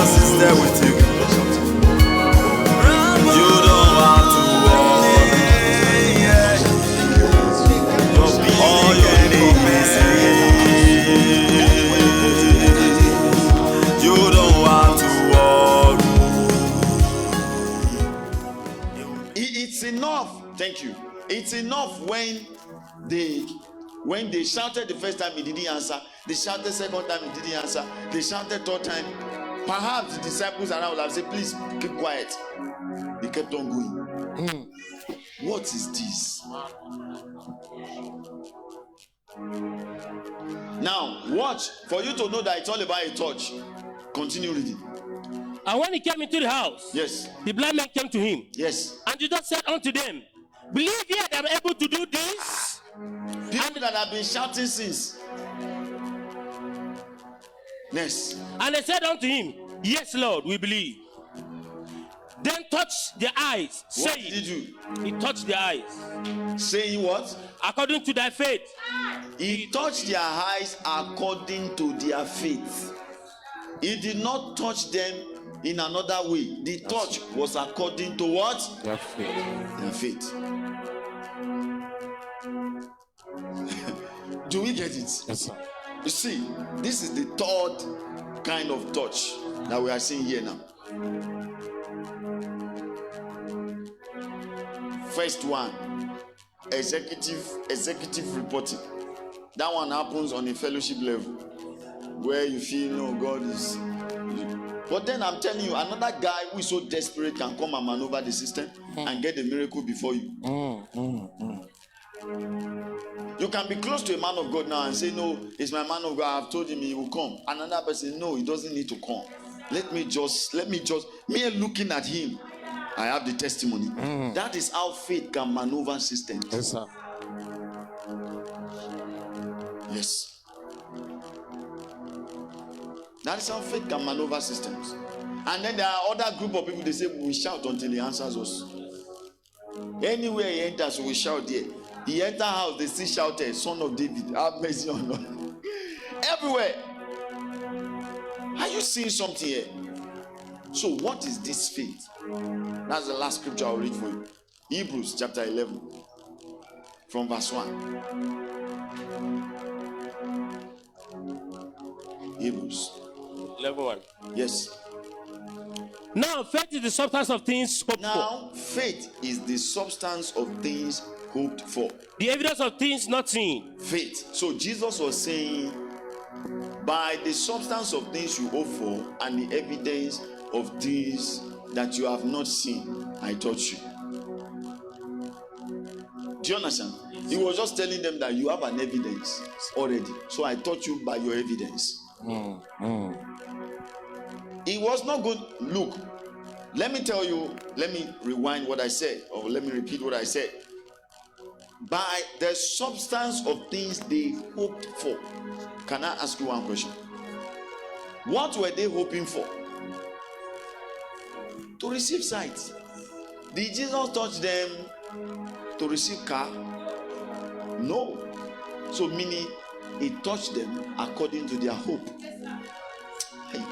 Jesus is there with you. You don't have to worry. All you need is Him. You don't have to worry. It's enough. Thank you. It's enough when they shouted the first time, he didn't answer. They shouted second time, he didn't answer. They shouted third time. Perhaps the disciples around will have said, please keep quiet. They kept on going. What is this? Now, watch. For you to know that it's all about a touch, continue reading. And when he came into the house, Yes. the blind man came to him. Yes. And Jesus said unto them, believe ye that I am able to do this? People that have been shouting since. Yes. And they said unto him, yes, Lord, we believe. Then touched their eyes, What saying, did you? He touched their eyes. Saying what? According to thy faith. He touched their eyes according to their faith. He did not touch them in another way. The touch was according to what? Their faith. Their faith. Do we get it? Yes, sir. You see, this is the third kind of touch that we are seeing here now. First one, executive reporting. That one happens on a fellowship level where you feel, no, God is. But then I'm telling you, another guy who is so desperate can come and maneuver the system and get the miracle before you. You can be close to a man of God now and say, no, it's my man of God. I've told him he will come. Another person, no, he doesn't need to come. Let me looking at him, I have the testimony. That is how faith can maneuver systems. Yes, sir. Yes. That is how faith can maneuver systems. And then there are other group of people, they say, we shout until he answers us. Anywhere he enters, we shout there. He enter house, they still shouted, Son of David, have mercy on us. Everywhere. Are you seeing something here? So what is this faith? That's the last scripture I'll read for you. Hebrews chapter 11 from verse 1. Hebrews 11:1. Yes. Now faith is the substance of things hoped for. Now faith is the substance of things hoped for. The evidence of things not seen. Faith. So Jesus was saying, by the substance of things you hope for and the evidence of things that you have not seen, I taught you. Do you understand? He was just telling them that you have an evidence already. So I taught you by your evidence. It was not good. Look, let me tell you, let me rewind what I said, or let me repeat what I said. By the substance of things they hoped for. Can I ask you one question? What were they hoping for? To receive sight. Did Jesus touch them to receive car? No. So meaning he touched them according to their hope. Hey.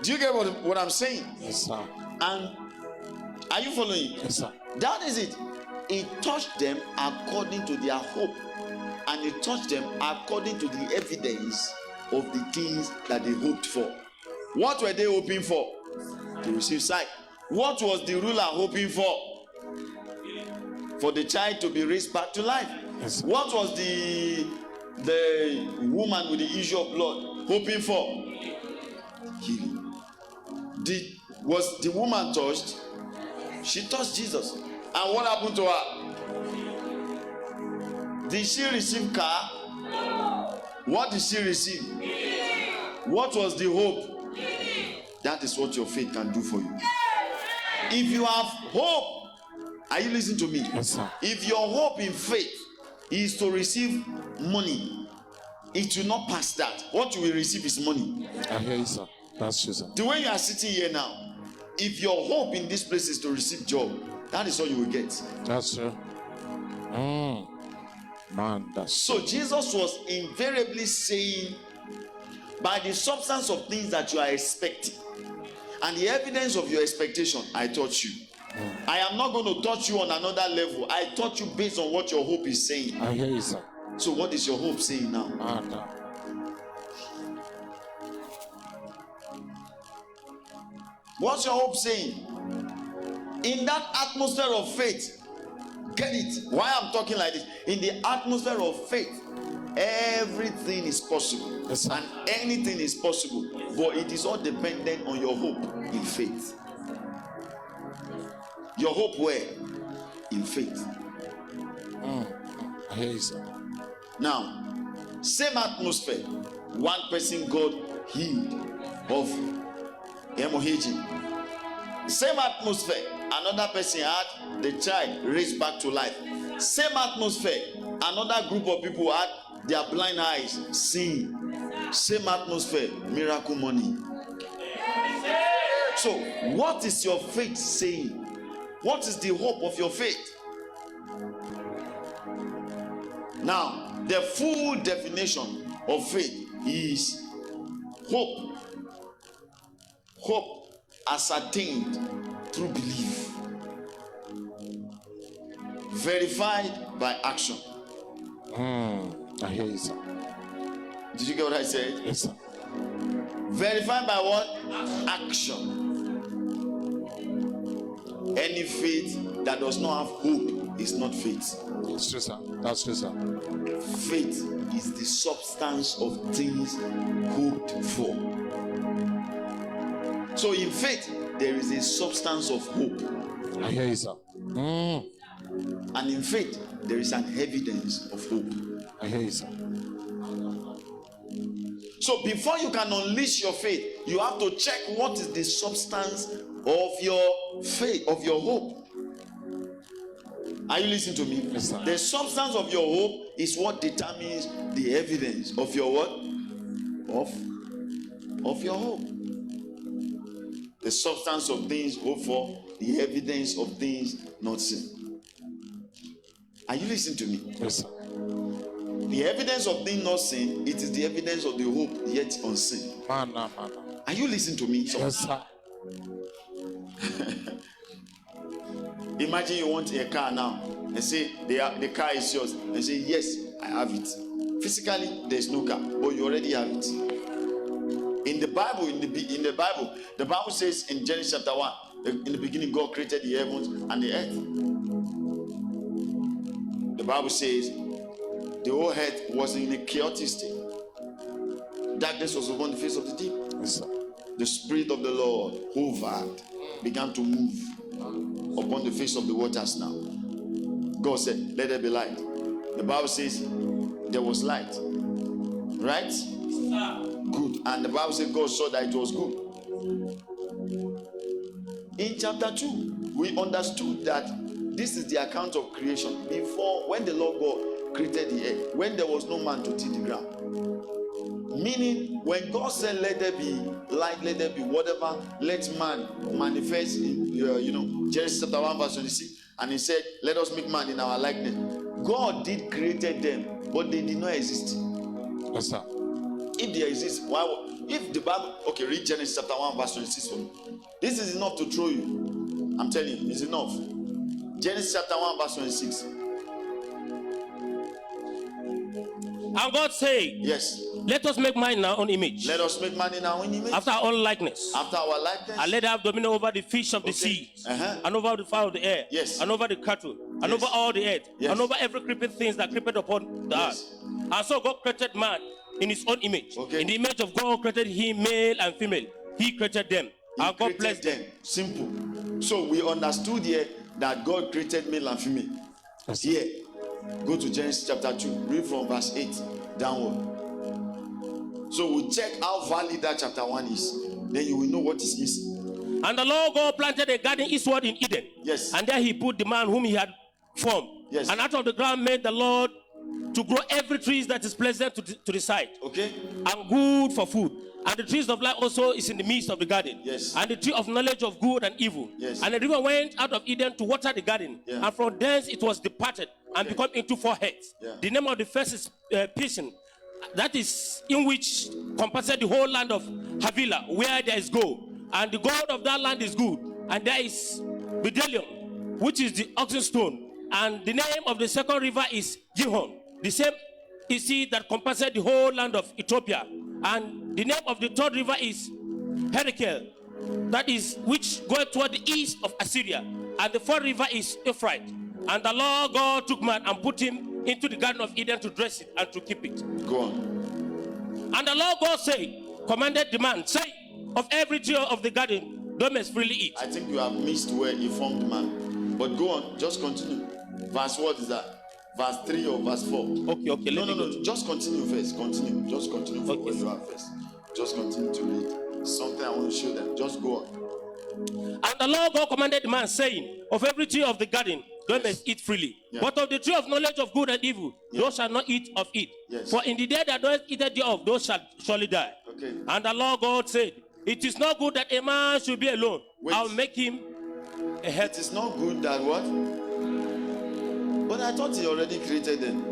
Do you get what I'm saying? Yes, sir. And are you following? Yes, sir. That is it. He touched them according to their hope. And he touched them according to the evidence of the things that they hoped for. What were they hoping for? To receive sight. What was the ruler hoping for? For the child to be raised back to life. Yes, sir. What was the woman with the issue of blood hoping for? Healing. Was the woman touched? She touched Jesus. And what happened to her? Did she receive car? What did she receive? What was the hope? That is what your faith can do for you. If you have hope, are you listening to me? Yes, sir. If your hope in faith is to receive money, it will not pass that. What you will receive is money. I hear you, sir. That's true, sir. The way you are sitting here now, if your hope in this place is to receive job, that is all you will get. That's true. Man, that's So Jesus was invariably saying, By the substance of things that you are expecting and the evidence of your expectation, I taught you. I am not going to touch you on another level. I taught you based on what your hope is saying. I hear you, sir. So what is your hope saying now? No. What's your hope saying? In that atmosphere of faith, get it? Why I'm talking like this? In the atmosphere of faith, everything is possible. Yes, sir. And anything is possible. But it is all dependent on your hope in faith. Your hope where? In faith. I hear you, sir. Now, same atmosphere. One person got healed of hemorrhage. Same atmosphere. Another person had the child raised back to life. Same atmosphere. Another group of people had their blind eyes seeing. Same atmosphere. Miracle money. So, what is your faith saying? What is the hope of your faith? Now, the full definition of faith is hope. Hope ascertained through belief, verified by action. I hear you, sir. Did you get what I said? Yes, sir. Verified by what? Action. Any faith that does not have hope is not faith. That's true, sir. That's true, sir. Faith is the substance of things hoped for. So in faith, there is a substance of hope. I hear you, sir. And in faith, there is an evidence of hope. I hear you, sir. So before you can unleash your faith, you have to check what is the substance of your faith, of your hope. Are you listening to me? Yes, sir. The substance of your hope is what determines the evidence of your what? Of your hope. The substance of things hoped for, the evidence of things not seen. Are you listening to me? Yes, sir. The evidence of things not seen, it is the evidence of the hope yet unseen. Man. Are you listening to me? Yes, sir. Imagine you want a car now and say the car is yours and say yes, I have it. Physically, there is no car, but you already have it. In the Bible, the Bible says in Genesis chapter 1, in the beginning God created the heavens and the earth. The Bible says the whole earth was in a chaotic state. Darkness was upon the face of the deep. Yes, sir. The Spirit of the Lord hovered, began to move upon the face of the waters now. God said, let there be light. The Bible says there was light. Right? Good. And the Bible says God saw that it was good. In chapter 2, we understood that this is the account of creation. Before, when the Lord God created the earth, when there was no man to till the ground. Meaning, when God said, let there be light, let there be whatever, let man manifest in, Genesis chapter 1 verse 26, and he said, let us make man in our likeness. God did created them, but they did not exist. Yes, sir. If they exist, why? If the Bible, okay, read Genesis chapter 1 verse 26 for me. This is enough to throw you. I'm telling you, it's enough. Genesis chapter 1 verse 26. And God said, Yes. let us make man in our own image, Let us make man in our own image. after our own likeness. After our likeness. And let them have dominion over the fish of the sea, and over the fowl of the air, Yes. and over the cattle, and Yes. over all the earth, Yes. and over every creeping thing that creepeth upon the Yes. earth. And so God created man in his own image. Okay. In the image of God created he, male and female. He created them. He And God created blessed them. Simple. So we understood here that God created male and female. Yes, sir. Here, go to Genesis chapter 2, read from verse 8 downward. So we check how valid that chapter 1 is. Then you will know what is missing. And the Lord God planted a garden eastward in Eden. Yes. And there he put the man whom he had formed. Yes. And out of the ground made the Lord to grow every tree that is pleasant to the sight, Okay? and good for food. And the trees of life also is in the midst of the garden. Yes. And the tree of knowledge of good and evil. Yes. And the river went out of Eden to water the garden. Yeah. And from thence it was departed and become into 4 heads. Yeah. The name of the first is Pishon. that is in which compasses the whole land of Havilah, where there is gold, and the gold of that land is good, and there is bdellium, which is the oxen stone, and the name of the second river is Gihon. The same is he that compasses the whole land of Ethiopia, and the name of the third river is Herikel, that is which goeth toward the east of Assyria, and the fourth river is Euphrates. And the Lord God took man and put him into the Garden of Eden to dress it and to keep it. Go on. And the Lord God said, commanded the man, say, of every tree of the garden, thou mayest freely eat. I think you have missed where he formed man. But go on, just continue. Verse what is that? Verse 3 or verse 4? Okay, No. Just continue first. Continue. Just continue from Okay. where you are first. Just continue to read. Something I want to show them. Just go on. And the Lord God commanded the man, saying, of every tree of the garden, thou mayest eat freely. Yeah. But of the tree of knowledge of good and evil, thou shalt not eat of it. Yes. For in the day that thou eatest thereof, thou shalt surely die. Okay. And the Lord God said, it is not good that a man should be alone. Wait. I'll make him a head. It is not good that what? But I thought he already created them.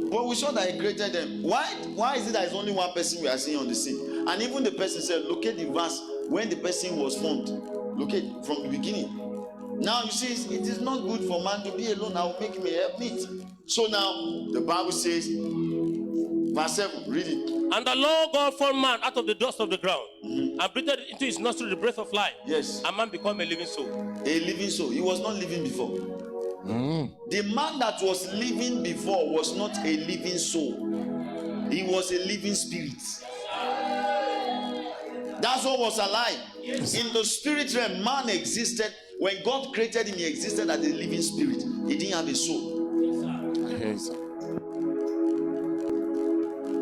But we saw that he created them. Why is it that it's only one person we are seeing on the scene? And even the person said, look at the verse when the person was formed. Look at from the beginning. Now you see, it is not good for man to be alone. I will make him a helpmeet. So now the Bible says, verse 7, read it. And the Lord God formed man out of the dust of the ground, and breathed into his nostril the breath of life. Yes. And man became a living soul. A living soul. He was not living before. The man that was living before was not a living soul. He was a living spirit. That's what was alive. In the spirit realm, man existed. When God created him, he existed as a living spirit. He didn't have a soul. I hear you, sir.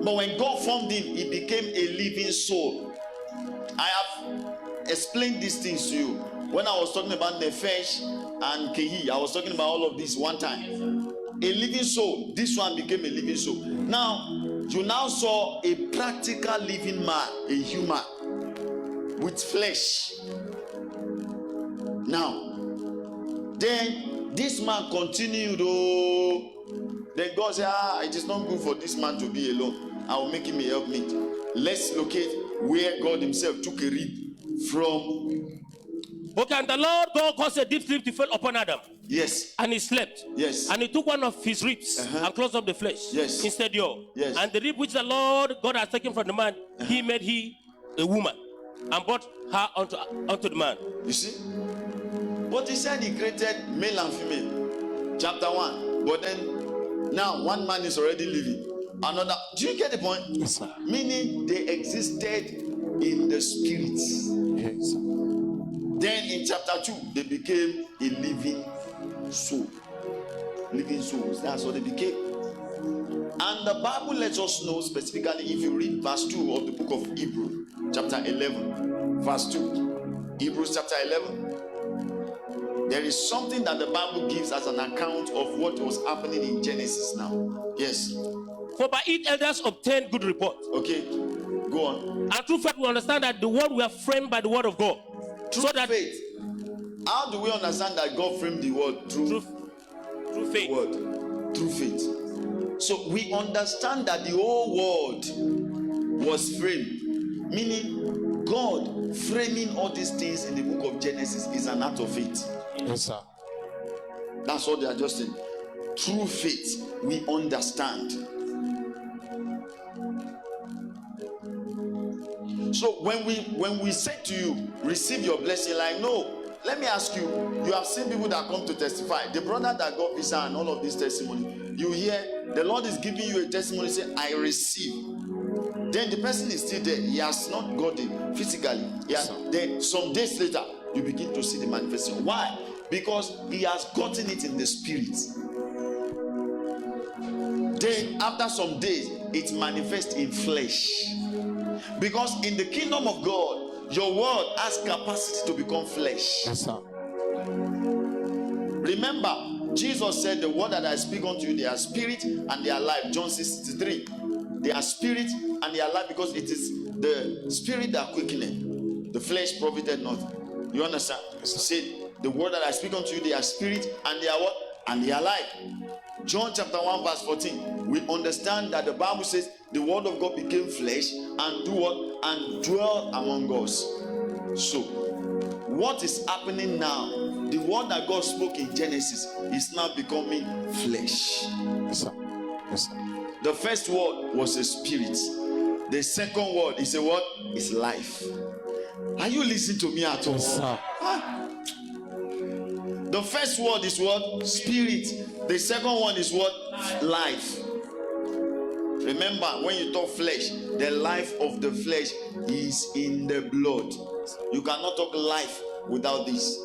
But when God formed him, he became a living soul. I have explained these things to you. When I was talking about Nefesh and Kehi, I was talking about all of this one time. A living soul. This one became a living soul. Now, you now saw a practical living man, a human, with flesh. Now, then this man continued. Then God said, it is not good for this man to be alone. I will make him a helpmeet. Let's locate where God himself took a rib from. Okay, and the Lord God caused a deep sleep to fall upon Adam. Yes. And he slept. Yes. And he took one of his ribs and closed up the flesh. Yes. Instead thereof. Yes. And the rib which the Lord God has taken from the man, he made a woman and brought her unto the man. You see? But he said he created male and female. Chapter 1. But then now one man is already living. Another. Do you get the point? Yes, sir. Meaning they existed in the spirit. Yes, sir. Then in chapter 2, they became a living soul. Living souls. That's what they became. And the Bible lets us know specifically, if you read verse 2 of the book of Hebrews, chapter 11, verse 2. Hebrews chapter 11. There is something that the Bible gives as an account of what was happening in Genesis now. Yes. For by it elders obtained good report. Okay. Go on. And through faith we understand that the world were framed by the word of God. Through faith. How do we understand that God framed the world? Through faith. Word. Through faith. So we understand that the whole world was framed. Meaning God framing all these things in the book of Genesis is an act of faith. Yes, sir. That's what they are just saying. Through faith, we understand. So when we say to you, receive your blessing, like, no, let me ask you, you have seen people that come to testify. The brother that got visa and all of this testimony, you hear the Lord is giving you a testimony, say, I receive. Then the person is still there. He has not got it physically. Then some days later, you begin to see the manifestation. Why? Because he has gotten it in the spirit. Then after some days, it manifests in flesh. Because in the kingdom of God, your word has capacity to become flesh. Yes, sir. Remember, Jesus said, the word that I speak unto you, they are spirit and they are life. John 6:63. They are spirit and they are life, because it is the spirit that quickeneth. The flesh profited not. You understand? Say, The word that I speak unto you, they are spirit and they are what? And they are life. John chapter 1 verse 14. We understand that the Bible says the word of God became flesh and do what? And dwell among us. So, what is happening now? The word that God spoke in Genesis is now becoming flesh. Yes, sir. Yes, sir. The first word was a spirit. The second word is a what? Is life. Are you listening to me at all? Yes, sir. The first word is what? Spirit. The second one is what? Life. Remember, when you talk flesh, the life of the flesh is in the blood. You cannot talk life without this.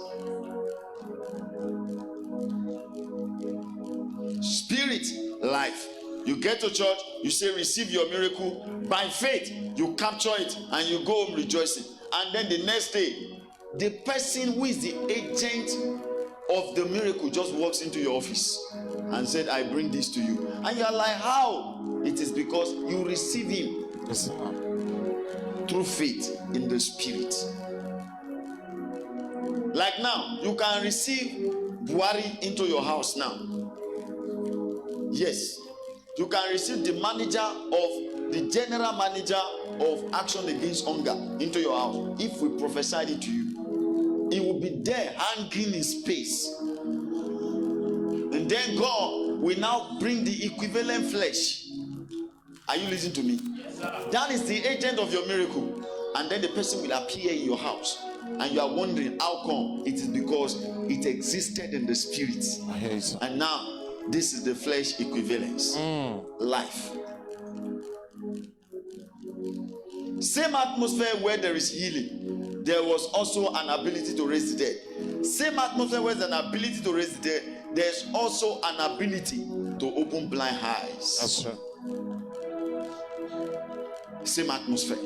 Spirit, life. You get to church, you say receive your miracle. By faith, you capture it and you go home rejoicing. And then the next day, the person who is the agent of the miracle just walks into your office and said, I bring this to you. And you are like, how? It is because you receive him. Yes, sir. Through faith in the spirit. Like now, you can receive Buhari into your house now. Yes. You can receive the manager of the general manager of Action Against Hunger into your house. If we prophesied it to you, it will be there hanging in space. And then God will now bring the equivalent flesh. Are you listening to me? Yes, sir. That is the agent of your miracle. And then the person will appear in your house. And you are wondering how come? It is because it existed in the spirit. I hear you, sir. And now this is the flesh equivalence. Life. Same atmosphere where there is healing, there was also an ability to raise the dead. Same atmosphere where there's an ability to raise the dead, there's also an ability to open blind eyes. That's right. Same atmosphere.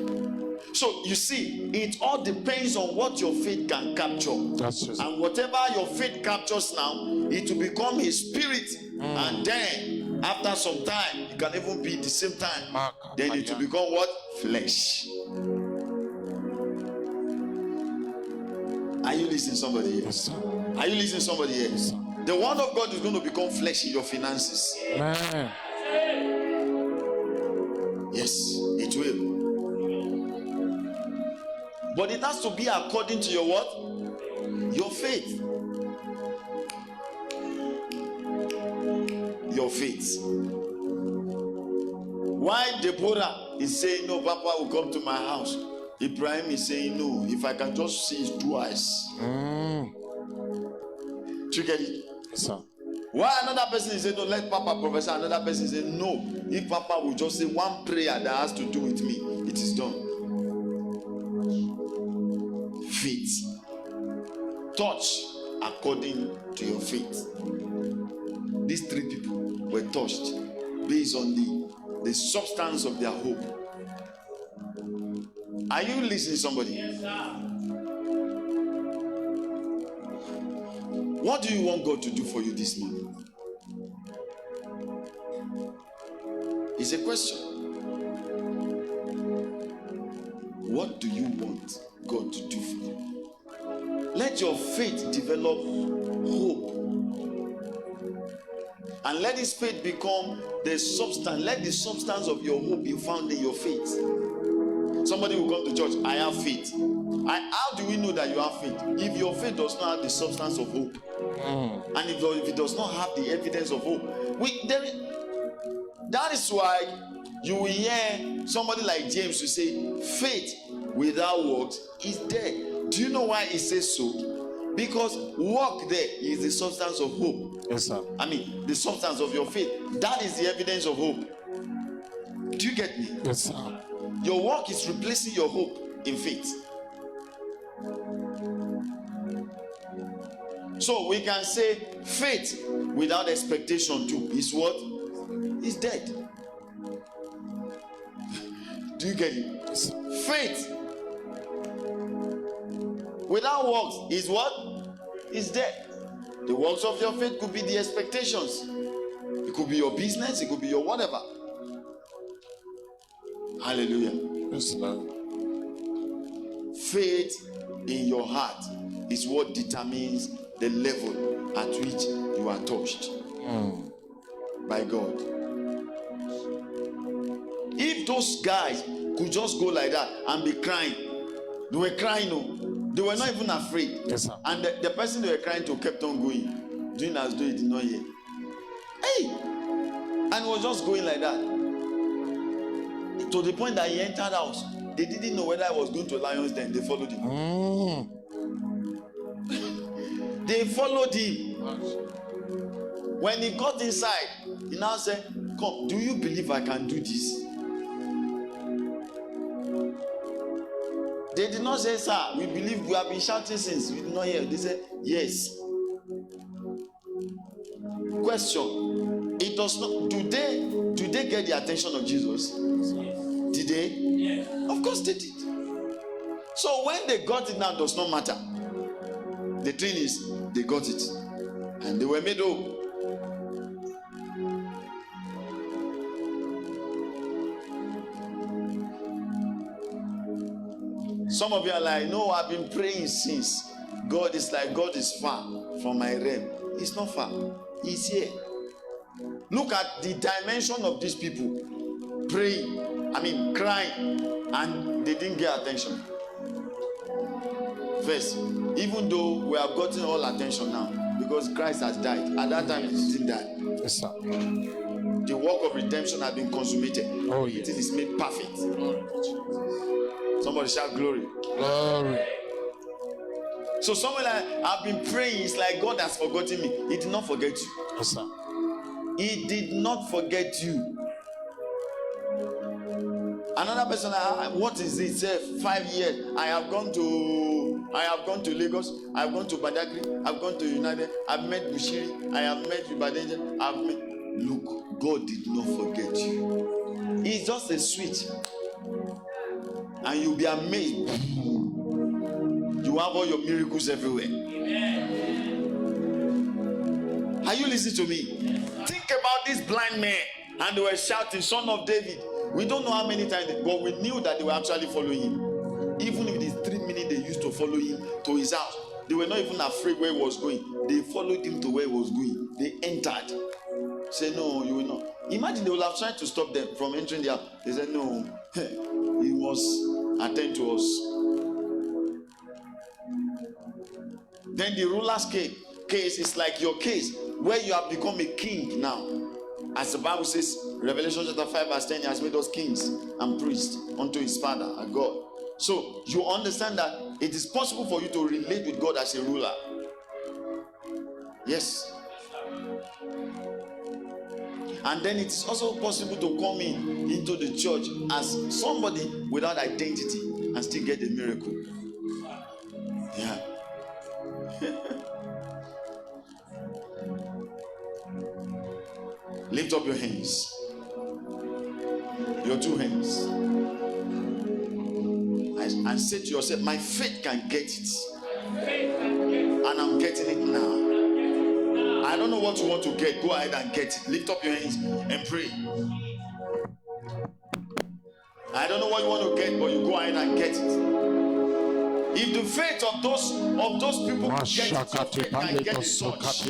So you see, it all depends on what your faith can capture. That's right. And whatever your faith captures now, it will become a spirit. And then after some time, it can even be the same time. Then it will become what? Flesh. Are you listening, somebody here? Yes, sir. Are you listening, somebody here? Yes, sir. The word of God is going to become flesh in your finances. Man. Yes, it will. But it has to be according to your what? Your faith. Your faith. Why Deborah is saying, no, Papa will come to my house. Ibrahim is saying, no, if I can just see his 2 eyes. Do you get it? Yes, sir. Why another person is saying, no, let Papa prophesy. Another person is saying, no, if Papa will just say one prayer that has to do with me, it is done. Faith. Touch according to your faith. These 3 people were touched based on the substance of their hope. Are you listening, somebody? Yes, sir. What do you want God to do for you this month? It's a question. What do you want God to do for you? Let your faith develop hope. And let this faith become the substance. Let the substance of your hope be found in your faith. Somebody will come to church, I have faith. How do we know that you have faith? If your faith does not have the substance of hope, and if it does not have the evidence of hope, that is why you will hear somebody like James to say, faith without works is dead. Do you know why he says so? Because work there is the substance of hope. Yes, sir. I mean, the substance of your faith. That is the evidence of hope. Do you get me? Yes, sir. Your work is replacing your hope in faith. So we can say faith without expectation too is what? Is dead. Do you get it? Yes, sir. Faith without works is what? Is dead. The works of your faith could be the expectations. It could be your business, it could be your whatever. Hallelujah. Yes, Lord. Faith in your heart is what determines the level at which you are touched by God. If those guys could just go like that and be crying, they were crying, no, they were not even afraid. Yes, sir. And the person they were crying to kept on going, doing as though he did not hear. Hey! And was just going like that. To the point that he entered house. They didn't know whether I was going to Lion's Den. They followed him. They followed him. When he got inside, he now said, "Come, do you believe I can do this?" They did not say, "Sir, we believe, we have been shouting since we did not hear." They said, "Yes." Question: it does not. Do they get the attention of Jesus? Did they? Yes. Of course they did. So when they got it now, does not matter. The thing is, they got it, and they were made whole. Some of you are like, "No, I've been praying since." God is like, God is far from my realm. He's not far. He's here. Look at the dimension of these people praying, crying, and they didn't get attention. First, even though we have gotten all attention now because Christ has died, at that time he didn't die. Yes, sir. The work of redemption has been consummated. Oh, yes. It is made perfect. Somebody shout glory. Glory. So someone like, "I've been praying," it's like God has forgotten me. He did not forget you. Yes, sir. He did not forget you. Another person, what is it? Say 5 years. I have gone to Lagos. I have gone to Badagry. I've gone to United. I've met Bushiri. I have met Ibadan. Look, God did not forget you. It's just a switch, and you'll be amazed. You have all your miracles everywhere. Are you listening to me? Think about this blind man, and they were shouting, "Son of David." We don't know how many times, but we knew that they were actually following him. Even if it is 3 minutes they used to follow him to his house, they were not even afraid where he was going. They followed him to where he was going. They entered. Say, "No, you will not." Imagine they would have tried to stop them from entering the house. They said, "No, he must attend to us." Then the ruler's case is like your case, where you have become a king now. As the Bible says, Revelation chapter 5 verse 10, he has made us kings and priests unto his Father, our God. So you understand that it is possible for you to relate with God as a ruler. Yes. And then it is also possible to come into the church as somebody without identity and still get a miracle. Yeah. Lift up your hands. Your two hands. And say to yourself, "My faith can get it. And I'm getting it now." I don't know what you want to get. Go ahead and get it. Lift up your hands and pray. I don't know what you want to get, but you go ahead and get it. If the faith of those people can get let your faith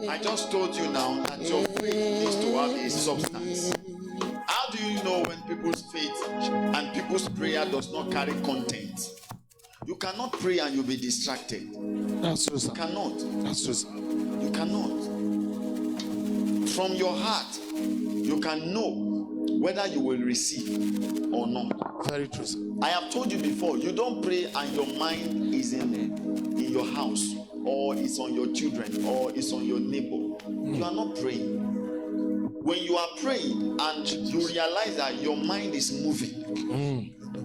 I just told you now that your faith needs to have a substance. How do you know when people's faith and people's prayer does not carry content? You cannot pray and you'll be distracted. That's true, sir. You cannot. That's true, sir. You cannot. From your heart, you can know whether you will receive or not. Very true, sir. I have told you before, you don't pray and your mind is in your house, or it's on your children, or it's on your neighbor. You are not praying. When you are praying and you realize that your mind is moving,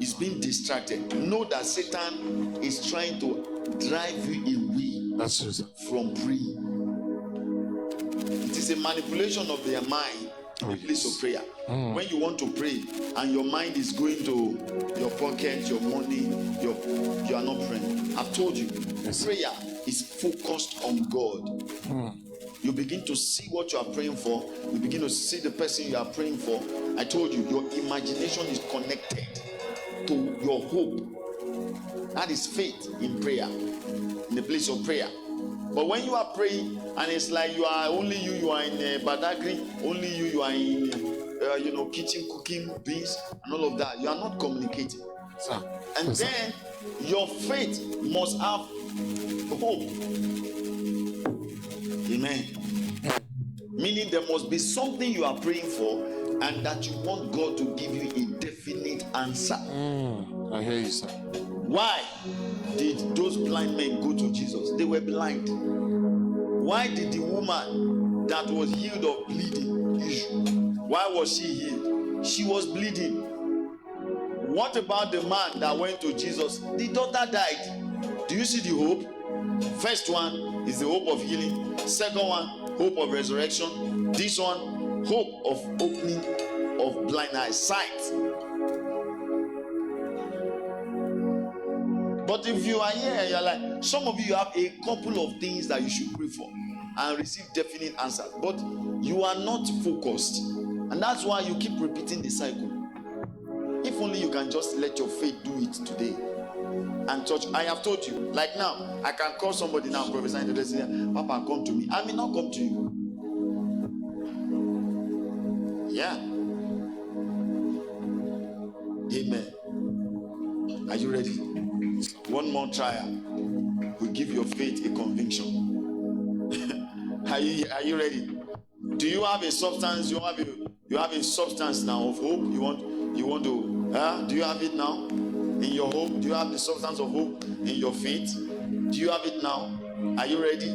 it's being distracted, know that Satan is trying to drive you away. That's true, sir. From praying. It is a manipulation of their mind in the place of prayer. When you want to pray and your mind is going to your pocket, your money, you are not praying. I've told you, prayer is focused on God. You begin to see what you are praying for. You begin to see the person you are praying for. I told you, your imagination is connected to your hope. That is faith in prayer, in the place of prayer. But when you are praying and it's like you are only you are in Badagry, only you are in kitchen cooking beans and all of that, you are not communicating. Sir. And Yes, then your faith must have hope. Amen. Meaning there must be something you are praying for and that you want God to give you a definite answer. I hear you, sir. Why did those blind men go to Jesus? They were blind. Why did the woman that was healed of bleeding issue? Why was she healed? She was bleeding. What about the man that went to Jesus? The daughter died. Do you see the hope? First one is the hope of healing. Second one, hope of resurrection. This one, hope of opening of blind eyes, sight. But if you are here, you're like, some of you have a couple of things that you should pray for and receive definite answers, but you are not focused, and that's why you keep repeating the cycle. If only you can just let your faith do it today. And church, I have told you, like now, I can call somebody now, prophesying to them, Papa, come to me. I may not come to you. Yeah. Amen. Are you ready? One more trial will give your faith a conviction. Are you ready? Do you have a substance? You have a substance now of hope. You want to? Do you have it now in your hope? Do you have the substance of hope in your faith? Do you have it now? Are you ready?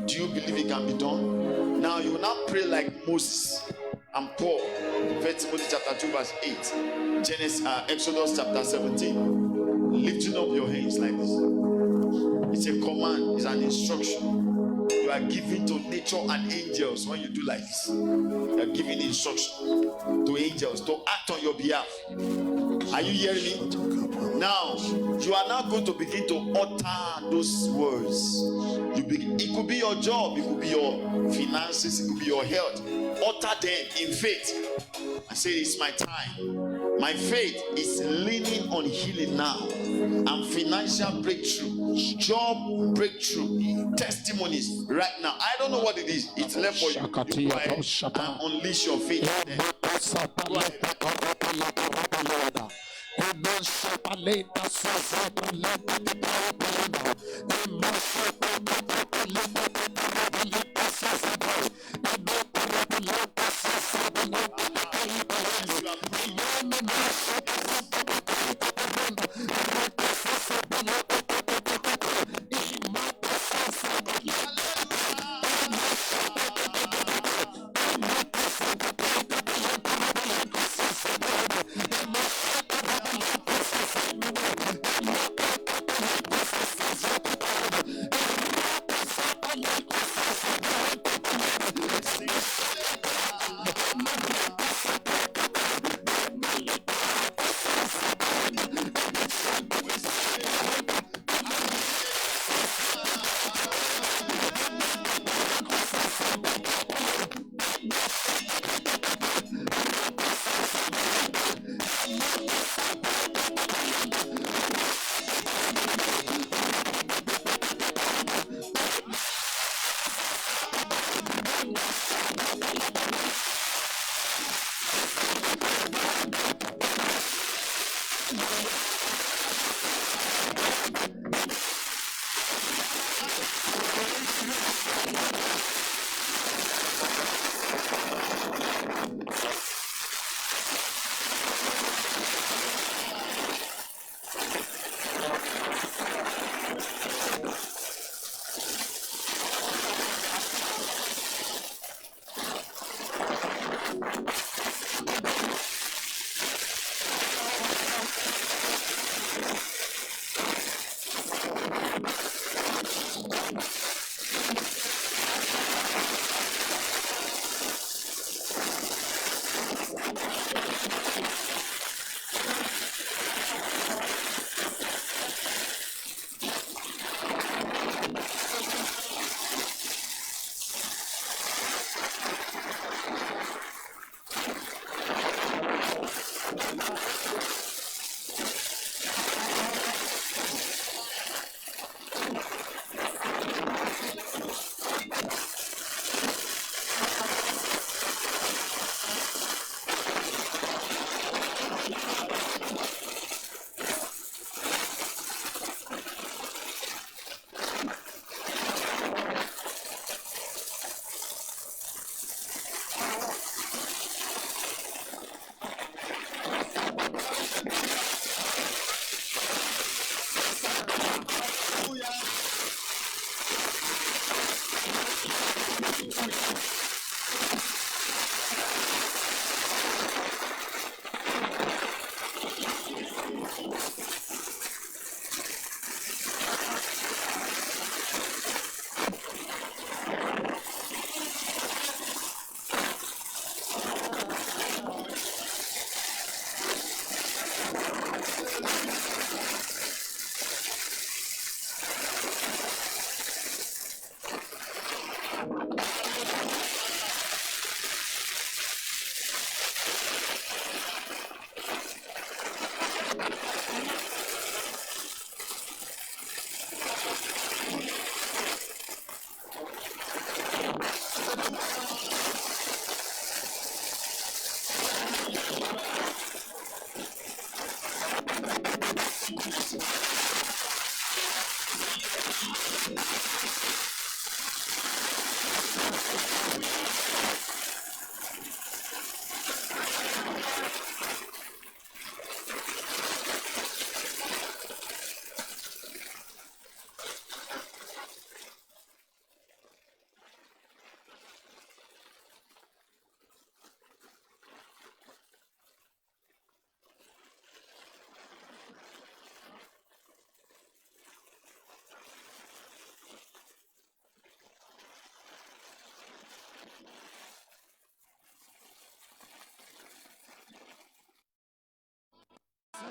Do you believe it can be done? Now you will not pray like Moses and Paul. 1 Timothy chapter 2 verse 8. Exodus chapter 17. Lifting up your hands like this. It's a command. It's an instruction. You are giving to nature and angels when you do like this. You are giving instruction to angels to act on your behalf. Are you hearing me? Now, you are now going to begin to utter those words. It could be your job, it could be your finances, it could be your health. Utter them in faith and say, it's my time. My faith is leaning on healing now and financial breakthrough, job breakthrough, testimonies right now. I don't know what it is. It's left for you. You go ahead and unleash your faith. Go ahead.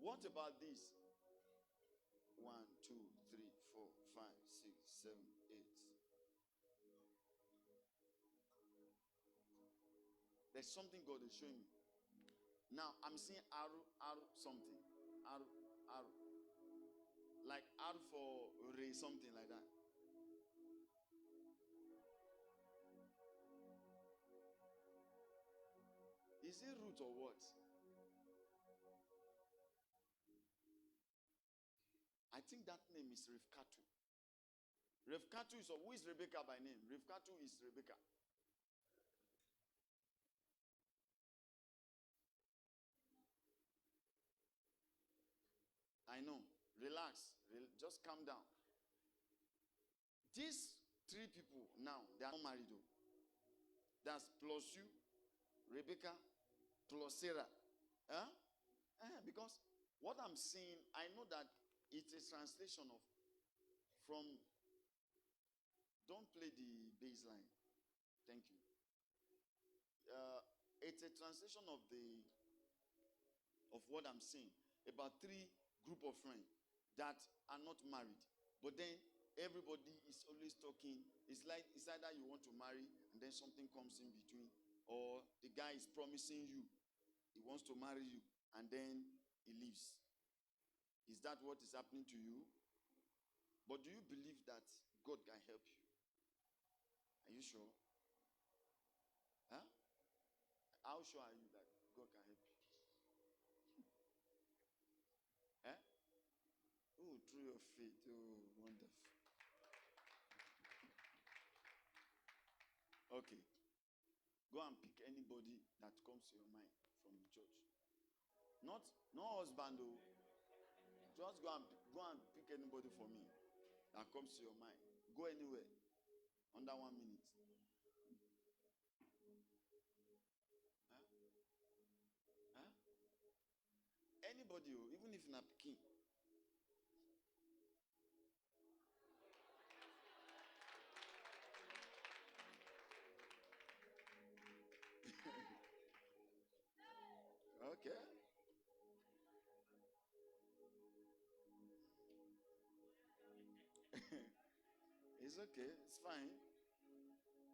What about this? 1, 2, 3, 4, 5, 6, 7, 8. There's something God is showing me. Now I'm seeing arrow something. Arrow. Like arrow for ray, something like that. Is it root or what? I think that name is Rivkatu. Rivkatu is, who is Rebecca by name? Rivkatu is Rebecca. I know. Relax. Just calm down. These 3 people now, they are not married though. That's plus you, Rebecca, plus Sarah. Huh? Because what I'm seeing, I know that it's a translation of from. Don't play the bass line. Thank you. It's a translation of what I'm seeing about 3 group of friends that are not married, but then everybody is always talking. It's like it's either you want to marry and then something comes in between, or the guy is promising you he wants to marry you and then he leaves. Is that what is happening to you? But do you believe that God can help you? Are you sure? Huh? How sure are you that God can help you? Eh? Oh, through your faith. Oh, wonderful. Okay. Go and pick anybody that comes to your mind from the church. No husband though. Just go and pick anybody for me that comes to your mind. Go anywhere. Under 1 minute. Huh? Anybody, even if not picking. Okay. It's okay. It's fine.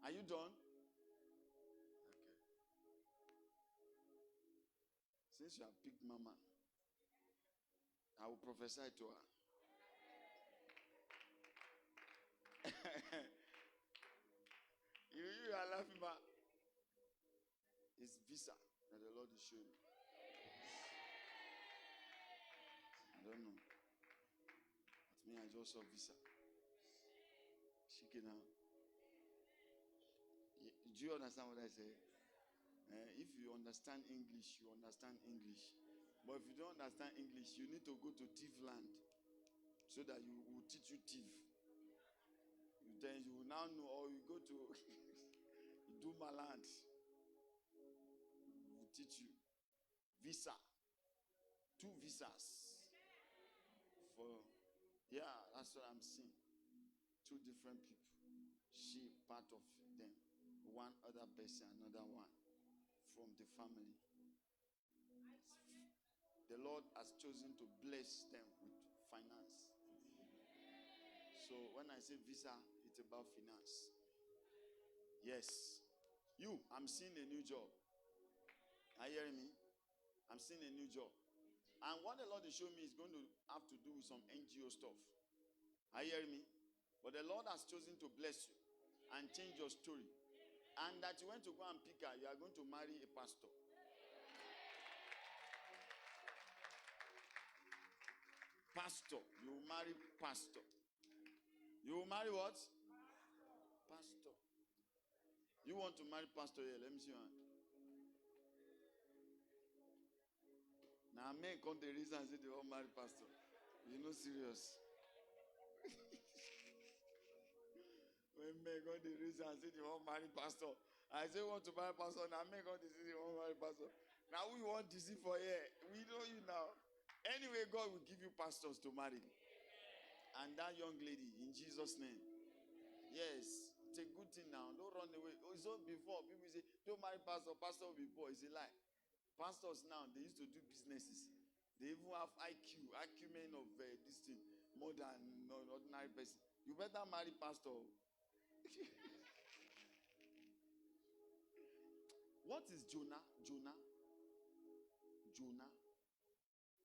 Are you done? Okay. Since you have picked Mama, I will prophesy to her. you are laughing, but it's visa that the Lord is showing. I don't know. But me, I just saw visa. Shaking out. Do you understand what I say? If you understand English, you understand English. But if you don't understand English, you need to go to thief land so that you will teach you thief. Then you will now know, or you go to Duma land. Will teach you. Visa. 2 visas. That's what I'm seeing. 2 different people. She part of them. One other person, another one from the family. The Lord has chosen to bless them with finance. So when I say visa, it's about finance. Yes. I'm seeing a new job. Are you hearing me? I'm seeing a new job. And what the Lord is showing me is going to have to do with some NGO stuff. Are you hearing me? But the Lord has chosen to bless you and change your story. And that you went to go and pick her, you are going to marry a pastor. Pastor. You will marry pastor. You will marry what? Pastor. You want to marry pastor here? Let me see one. Now men come the reason and say they want marry pastor. You know serious. When men come the reason and say they want marry pastor. I say want to marry pastor. Now men come the reason they want marry pastor. Now we want to see for here. We know you now. Anyway, God will give you pastors to marry. And that young lady, in Jesus' name. Yes, it's a good thing now. Don't run away. So before, people say, don't marry pastor. Pastor will be poor. It's a lie. Pastors now, they used to do businesses. They even have acumen of this thing more than an ordinary person. You better marry pastor. What is Jonah? Jonah?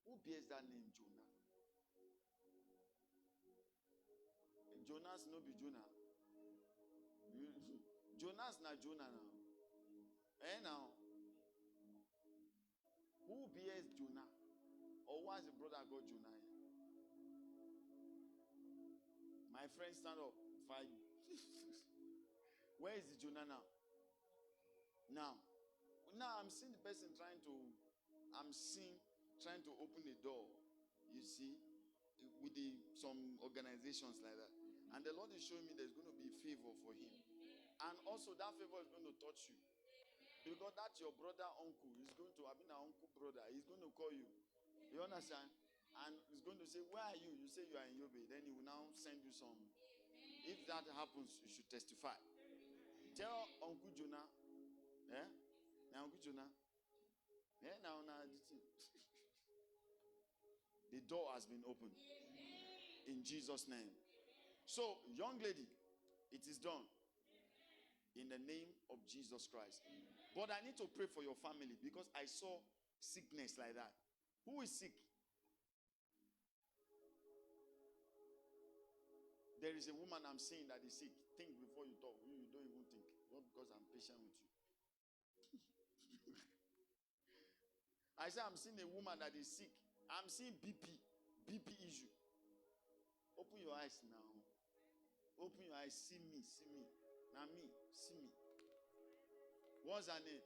Who bears that name, Jonah? Jonas no be Jonah. Jonas na Jonah now. Now. Who bears Jonah? Or why is the brother called Jonah? My friend, stand up. Where is the Jonah now? Now I'm seeing the person trying to open the door. You see, with some organizations like that. And the Lord is showing me there's going to be favor for him. And also that favor is going to touch you. Because that's your brother, uncle. He's going to have been an uncle, brother. He's going to call you. You understand? And he's going to say, where are you? You say you are in Yobe. Then he will now send you some. If that happens, you should testify. Tell Uncle Jonah. Now Uncle Jonah. Now. The door has been opened. In Jesus' name. So, young lady, it is done. In the name of Jesus Christ. But I need to pray for your family because I saw sickness like that. Who is sick? There is a woman I'm seeing that is sick. Think before you talk. You don't even think. Not because I'm patient with you. I say I'm seeing a woman that is sick. I'm seeing BP issue. Open your eyes now. Open your eyes. See me. Now me. See me. What's her name?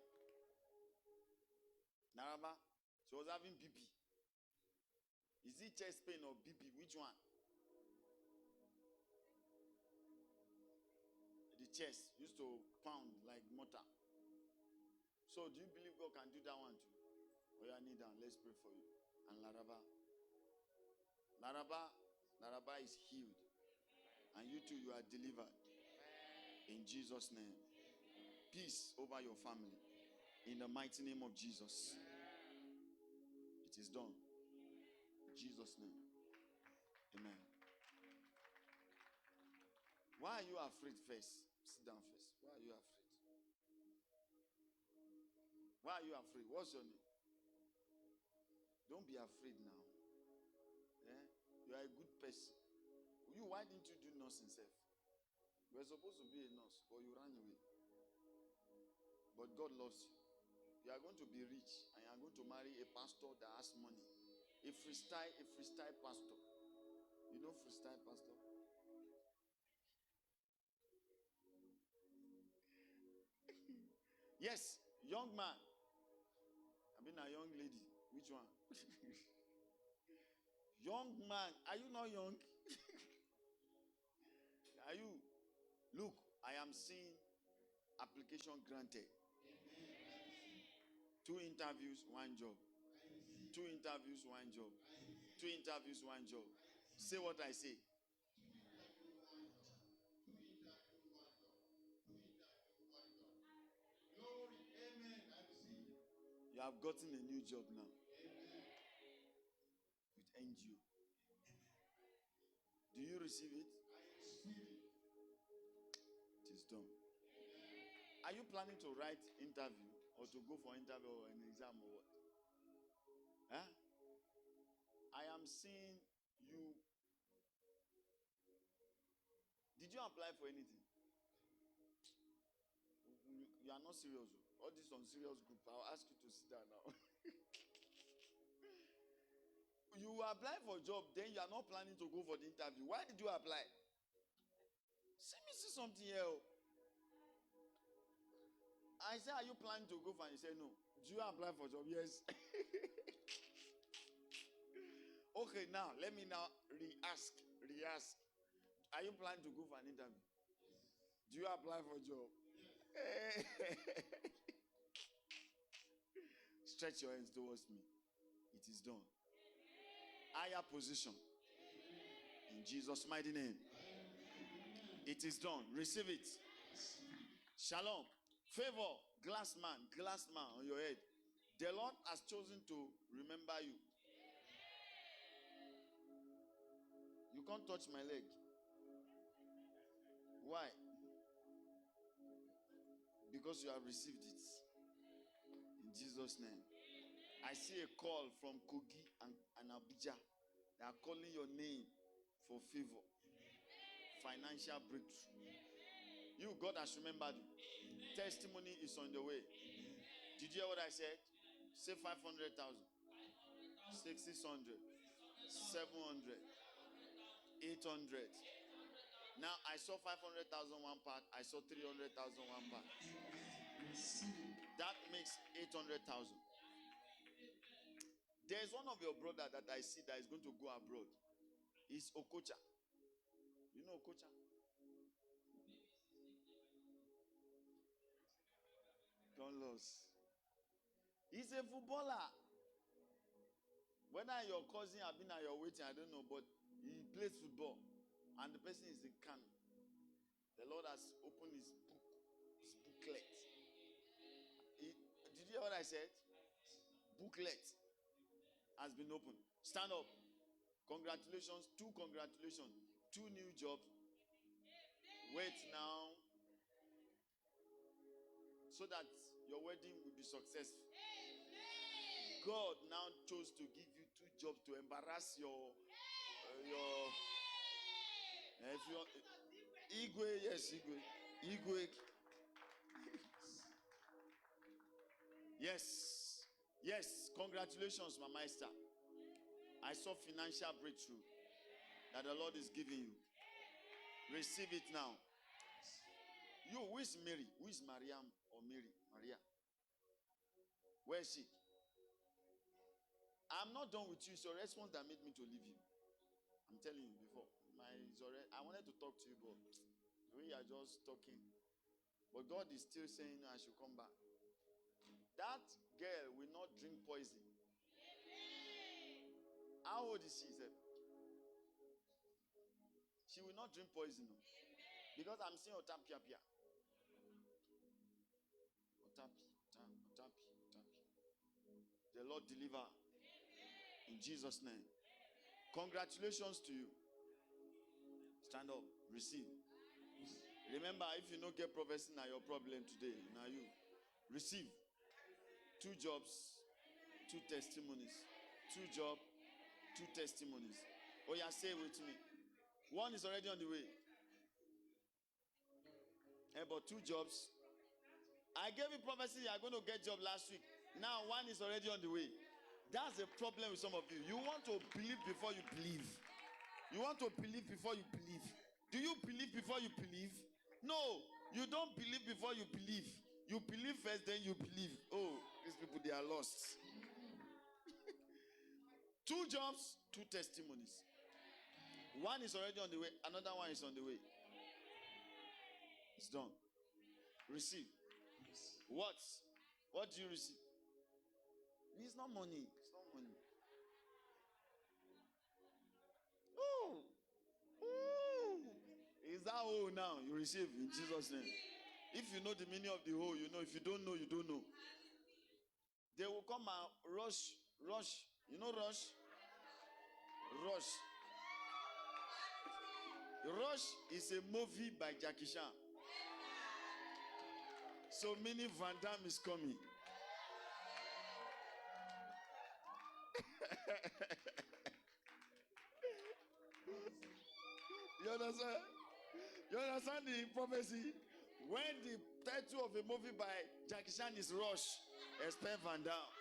Naraba. She was having BP. Is it chest pain or BP? Which one? The chest used to pound like mortar. So do you believe God can do that one too? Oh, yeah, kneel down. Let's pray for you. And Laraba is healed. And you too, you are delivered. In Jesus' name. Peace over your family. In the mighty name of Jesus. It is done. In Jesus' name. Amen. Why are you afraid first? Sit down first. Why are you afraid? Why are you afraid? What's your name? Don't be afraid now. You are a good person. Why didn't you do nursing self? You were supposed to be a nurse, but you ran away. But God loves you. You are going to be rich, and you are going to marry a pastor that has money. A freestyle pastor. You know freestyle pastor? Yes, young man. I mean a young lady. Which one? Young man. Are you not young? Are you? Look, I am seeing application granted. 2 interviews, 1 job. 2 interviews, 1 job. 2 interviews, 1 job. Say what I say. Glory, amen. I receive. You have gotten a new job now. With NGO. Do you receive it? I receive it. It is done. Are you planning to write interview or to go for interview or an exam or what? Huh? I am seeing you. Did you apply for anything? You are not serious. All this on serious group. I'll ask you to sit down now. You apply for a job, then you are not planning to go for the interview. Why did you apply? See me see something here. I said, are you planning to go for? And you say no. Do you apply for a job? Yes. Okay, now let me now re-ask. Are you planning to go for an interview? Do you apply for a job? Stretch your hands towards me. It is done. Higher position. In Jesus' mighty name. It is done. Receive it. Shalom. Favor. Glass man on your head. The Lord has chosen to remember you. can't touch my leg. Why? Because you have received it. In Jesus' name. I see a call from Kogi and Abuja. They are calling your name for favor. Financial breakthrough. You, God has remembered you. Testimony is on the way. Did you hear what I said? Say 500,000. 600. 700. 800. Now I saw 500,000 one part. I saw 300,000 one part. That makes 800,000. There's one of your brother that I see that is going to go abroad. It's Okocha. You know Okocha? Don't lose. He's a footballer. Whether your cousin have been at your wedding, I don't know, but he plays football. And the person is in Kano. The Lord has opened his booklet. Did you hear what I said? Booklet has been opened. Stand up. Congratulations. 2 congratulations. 2 new jobs. Wait now. So that your wedding will be successful. God now chose to give you 2 jobs to embarrass your if you Igwe, yes, Igwe. Yes, congratulations, my master. I saw financial breakthrough that the Lord is giving you. Receive it now. You, who is Mary? Who is Mariam or Mary? Maria. Where is she? I'm not done with you. It's your response that made me to leave you. I'm telling you before. I wanted to talk to you, but the way you are just talking. But God is still saying I should come back. That girl will not drink poison. How old is she? She will not drink poison. No? Because I'm seeing Otapia. Otapi. The Lord deliver. In Jesus' name. Congratulations to you. Stand up. Receive. Remember, if you don't get prophecy, now your problem today. Now you. Receive. 2 jobs, 2 testimonies. 2 jobs, 2 testimonies. Oh yeah, say it with me. 1 is already on the way. But 2 jobs. I gave you prophecy you are going to get job last week. Now 1 is already on the way. That's the problem with some of you. You want to believe before you believe. You want to believe before you believe. Do you believe before you believe? No, you don't believe before you believe. You believe first, then you believe. Oh, these people, they are lost. 2 jobs, 2 testimonies. 1 is already on the way. Another 1 is on the way. It's done. Receive. What? What do you receive? It's not money. It's not money. Oh. Is that all now? You receive in Jesus' name. If you know the meaning of the whole, you know. If you don't know, you don't know. They will come and rush. You know rush? Rush. Rush is a movie by Jackie Chan. So meaning Van Damme is coming. You understand? You understand the prophecy? When the title of a movie by Jackie Chan is Rush, expect Van Damme.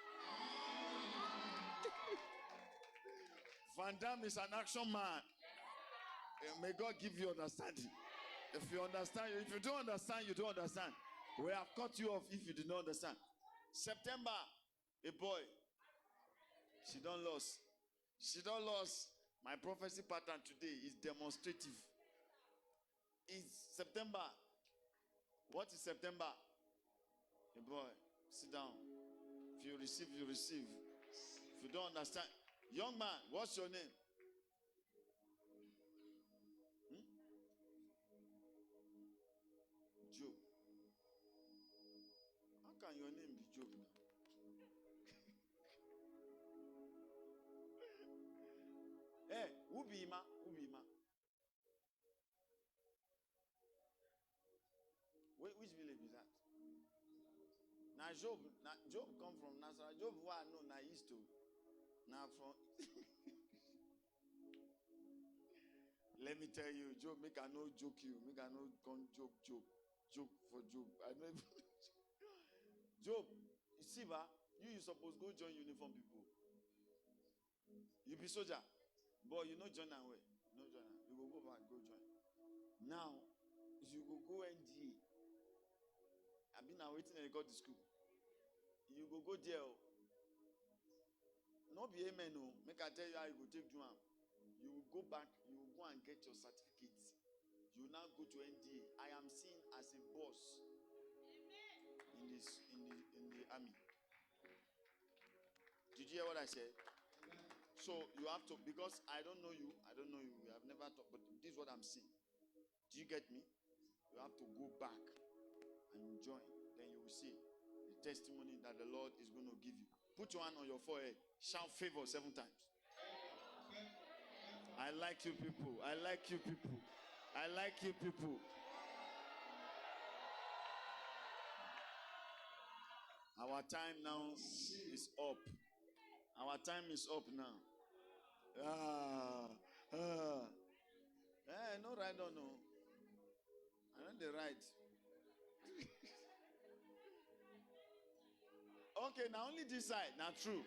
Van Damme is an action man. May God give you understanding. If you understand, if you don't understand, you don't understand. We have cut you off if you do not understand. September, a boy. She don't lose. My prophecy pattern today is demonstrative. It's September. What is September? A boy, sit down. If you receive, you receive. If you don't understand, young man, what's your name? Job. How can your name be Job now? Hey, who be Ima? Job come from Nazareth. Job who I know na east to. Now from let me tell you, Job, make I no joke you, make I no come joke for Job. I don't even Job, you see, you supposed go join uniform people. You be soldier, but you no join and way. No join. You go back, go join. Now, you go NDA. I've been waiting and got the school. You go there. No be amen, no. Make I tell you how you go take do am. You will go back, you will go and get your certificates. You now go to NDA. I am seen as a boss in the army. Did you hear what I said? So you have to, because I don't know you, we have never talked, but this is what I'm seeing. Do you get me? You have to go back and join. Then you will see the testimony that the Lord is going to give you. Put your hand on your forehead. Shout favor 7 times. I like you people. I like you people. I like you people. Our time now is up. Our time is up now. No right or no. I know the right. Okay, now only this side. Now true.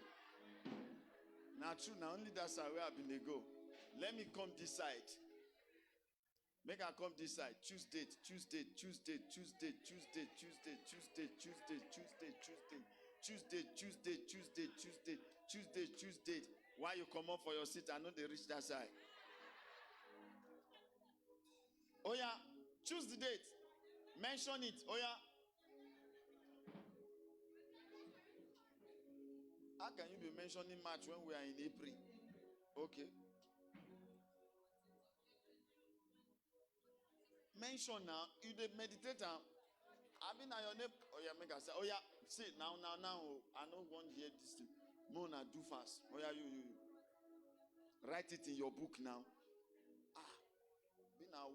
Now only that side where I've been they go. Let me come this side. Make I come this side. Choose date. Why you come up for your seat? I know they reach that side. Oh yeah, choose the date. Mention it. Oh yeah. How can you be mentioning March when we are in April? Okay. Mention now. You the meditator. I mean, your name. Oh yeah, make us say. Oh yeah. See now. I don't want to hear this thing. Mona, do fast. Oh yeah, you. Write it in your book now. Be now.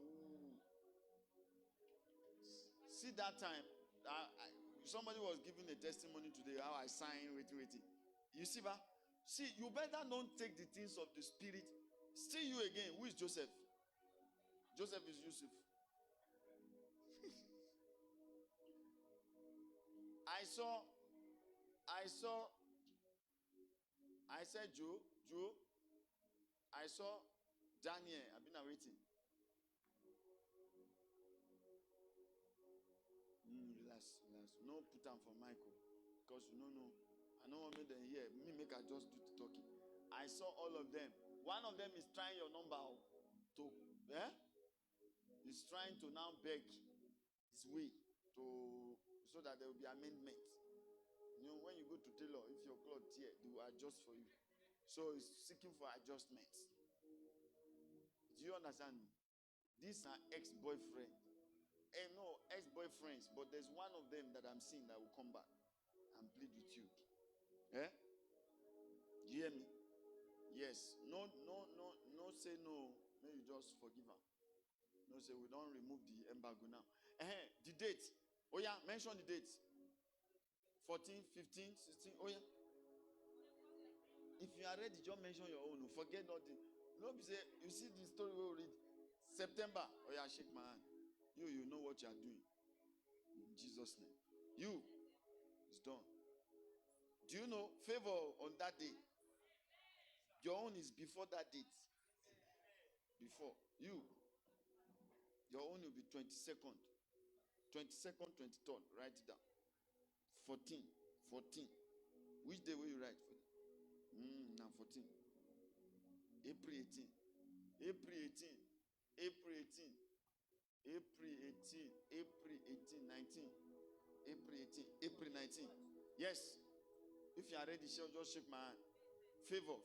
See that time. Somebody was giving a testimony today. How I signed. Waiting. You see, see, you better don't take the things of the spirit. See you again. Who is Joseph? Joseph is Yusuf. I said Joe. I saw Daniel. I've been waiting. Relax. No put on for Michael. Because you know. I don't want me to hear. Me make I just do the talking. I saw all of them. One of them is trying your number to, he's trying to now beg his way to, so that there will be amendment. You know, when you go to tailor, if your cloth tear, they will adjust for you. So he's seeking for adjustments. Do you understand me? These are ex-boyfriend. No, ex-boyfriends, but there's one of them that I'm seeing that will come back and plead with you. Do you hear me? Yes. No, say no. May you just forgive her. No, say we don't remove the embargo now. The date. Oh yeah, mention the date. 14, 15, 16. Oh yeah. If you are ready, just mention your own. Forget nothing. No, say you see the story we read. September. Oh yeah, shake my hand. You know what you are doing. In Jesus' name. You. It's done. Do you know favor on that day? Your own is before that date. Before. You. Your own will be 22nd. 22nd, 23rd. Write it down. 14. Which day will you write for them? Now 14. April 18. April 18. April 18. April 18. April 18. 19. April 18. April 19. Yes. If you are ready, just shake my hand. Favor.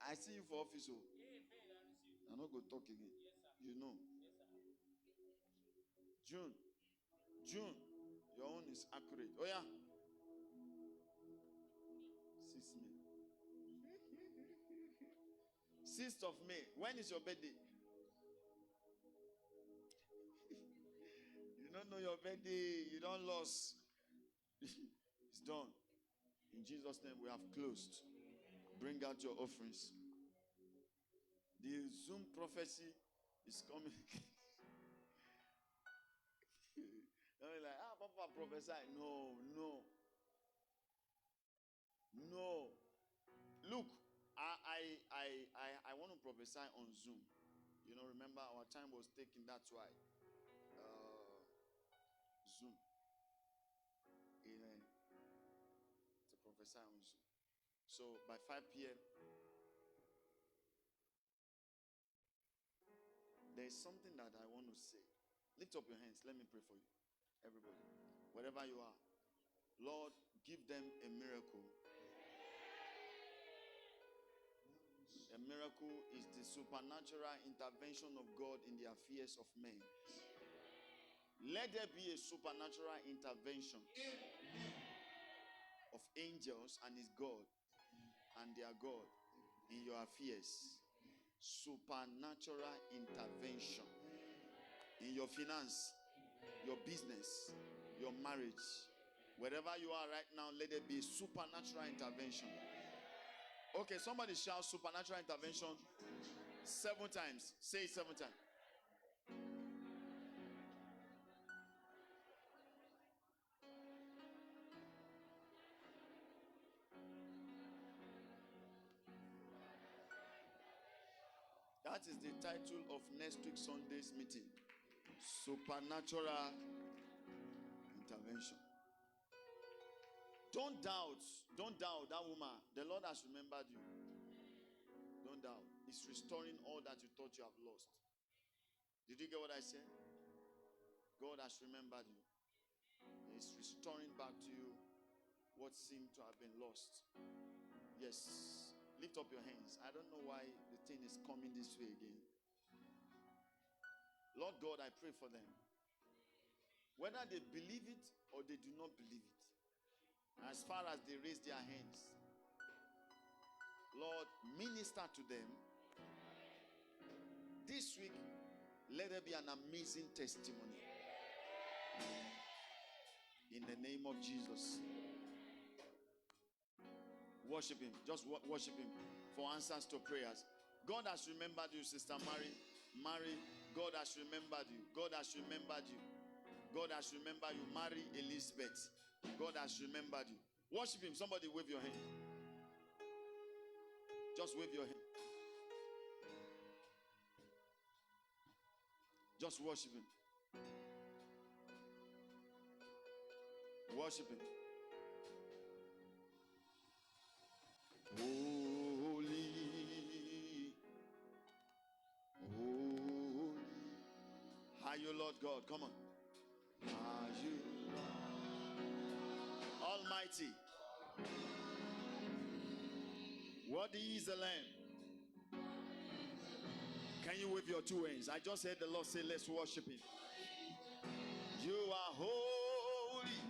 I see you for office. I'm not going to talk again. You know. June. Your own is accurate. Oh yeah. 6th May. 6th of May. When is your birthday? You don't know your birthday. You don't lose. It's done. In Jesus' name, we have closed. Bring out your offerings. The Zoom prophecy is coming. They're like, Papa prophesy. No. Look, I want to prophesy on Zoom. You know, remember our time was taken. That's why. Zoom. To prophesy on Zoom. So by 5 p.m. there is something that I want to say. Lift up your hands. Let me pray for you. Everybody. Wherever you are. Lord, give them a miracle. A miracle is the supernatural intervention of God in the affairs of men. Let there be a supernatural intervention of angels and his God and their God in your affairs. Supernatural intervention in your finance, your business, your marriage. Wherever you are right now, let there be a supernatural intervention. Okay, somebody shout supernatural intervention 7 times. Say it 7 times. That is the title of next week Sunday's meeting. Supernatural intervention. Don't doubt that woman. The Lord has remembered you. Don't doubt. He's restoring all that you thought you have lost. Did you get what I said? God has remembered you. He's restoring back to you what seemed to have been lost. Yes. Lift up your hands. I don't know why the thing is coming this way again. Lord God, I pray for them. Whether they believe it or they do not believe it. As far as they raise their hands, Lord, minister to them. This week, let there be an amazing testimony. In the name of Jesus. Worship him. Just worship him for answers to prayers. God has remembered you, Sister Mary. God has remembered you. God has remembered you. God has remembered you. Mary Elizabeth. God has remembered you. Worship him. Somebody wave your hand. Just wave your hand. Just worship him. Worship him. Holy, holy are you, Lord God? Come on. Are you Almighty? Worthy is the Lamb. Can you wave your 2 hands? I just heard the Lord say, let's worship him. You are holy.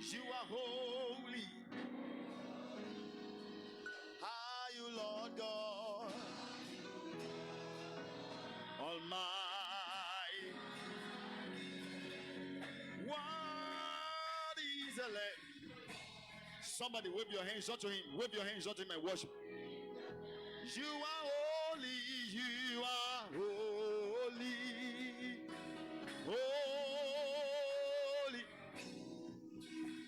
You are holy. Are you, Lord God Almighty? What is the Lamb? Somebody wave your hands unto him. Wave your hands unto him and worship. You are holy. You are holy. Holy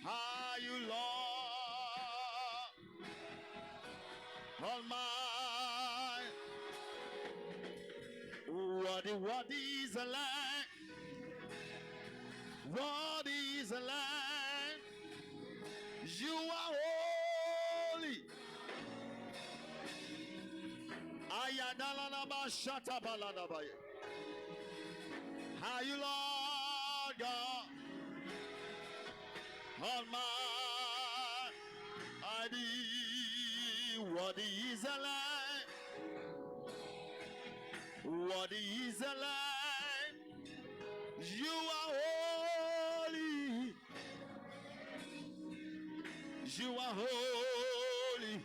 are you, Lord Almighty. What is the Lamb? What is the Lamb? You are holy. Are you, Lord God Almighty? What is the Lamb? What is the Lamb? You are holy. You are holy.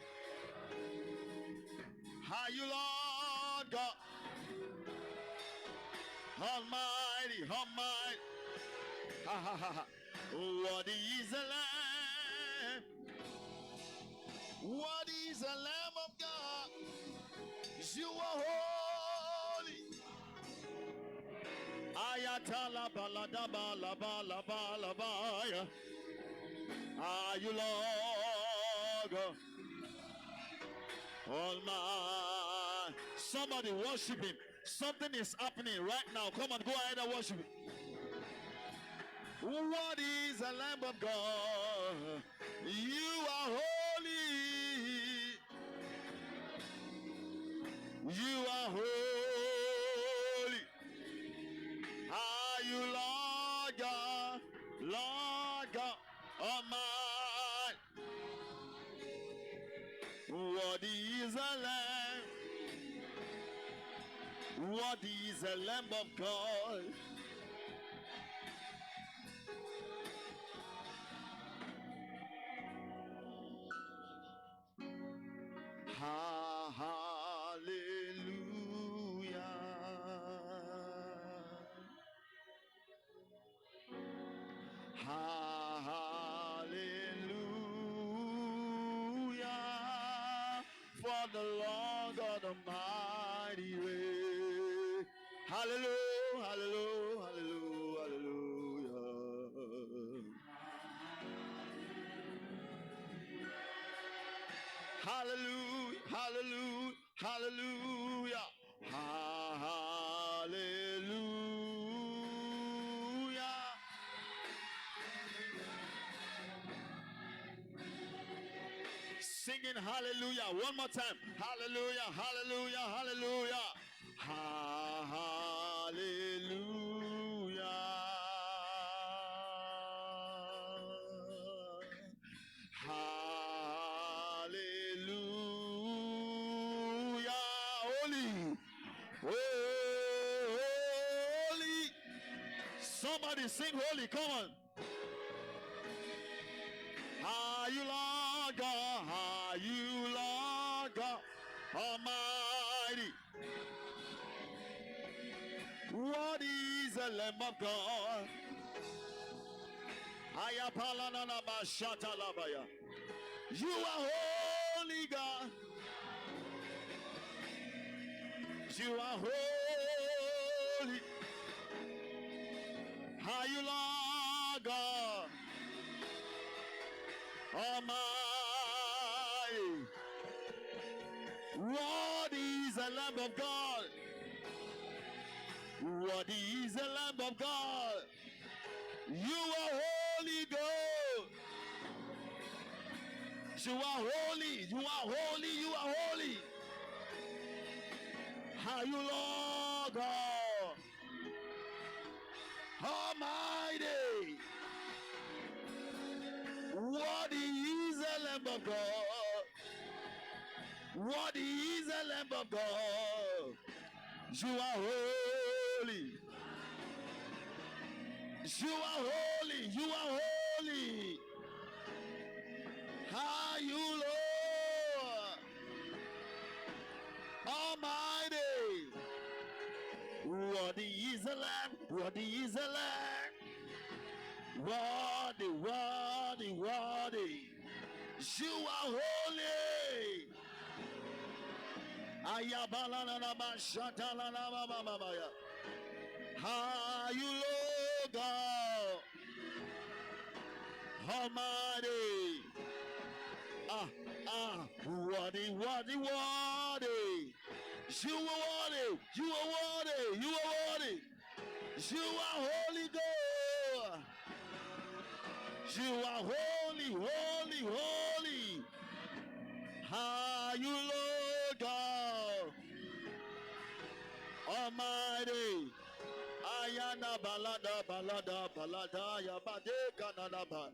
Are you, Lord God Almighty, Almighty. Ha ha ha ha. What is the Lamb? What is the Lamb of God? You are holy. Ayatala balada balaba laba laba. Are you Lord? Almighty. Somebody worship him. Something is happening right now. Come on, go ahead and worship him. What is the Lamb of God? You are holy. You are holy. Are you Lord God? Lord God Almighty. What is the Lamb? What is the Lamb of God? Hallelujah. Hallelujah. For the Lord God Almighty reigns. Hallelujah, hallelujah, hallelujah, hallelujah. Hallelujah, hallelujah, hallelujah. Hallelujah. Singing hallelujah one more time. Hallelujah, hallelujah, hallelujah. Hallelujah. Hallelujah. Holy. Holy. Somebody sing holy. Come on. Are you Lord God? Are you Lord God Almighty? What is the Lamb of God? You are holy God. You are holy. Are you Lord God Almighty? What is the Lamb of God? What is the Lamb of God? You are holy God. You are holy. You are holy. You are holy. Are you Lord God Almighty? What is the Lamb of God? What is the Lamb of God? You are holy. You are holy. You are holy. Are you Lord Almighty? Worthy is the Lamb. Worthy is the Lamb. Worthy, worthy, worthy. You are holy. Are you Lord God Almighty? Worthy, worthy, worthy. You are worthy. You are worthy. You are worthy. You are holy God. You are holy, holy, holy. Are you Lord God Almighty? Ayana balada balada balada ya bade kanalaba.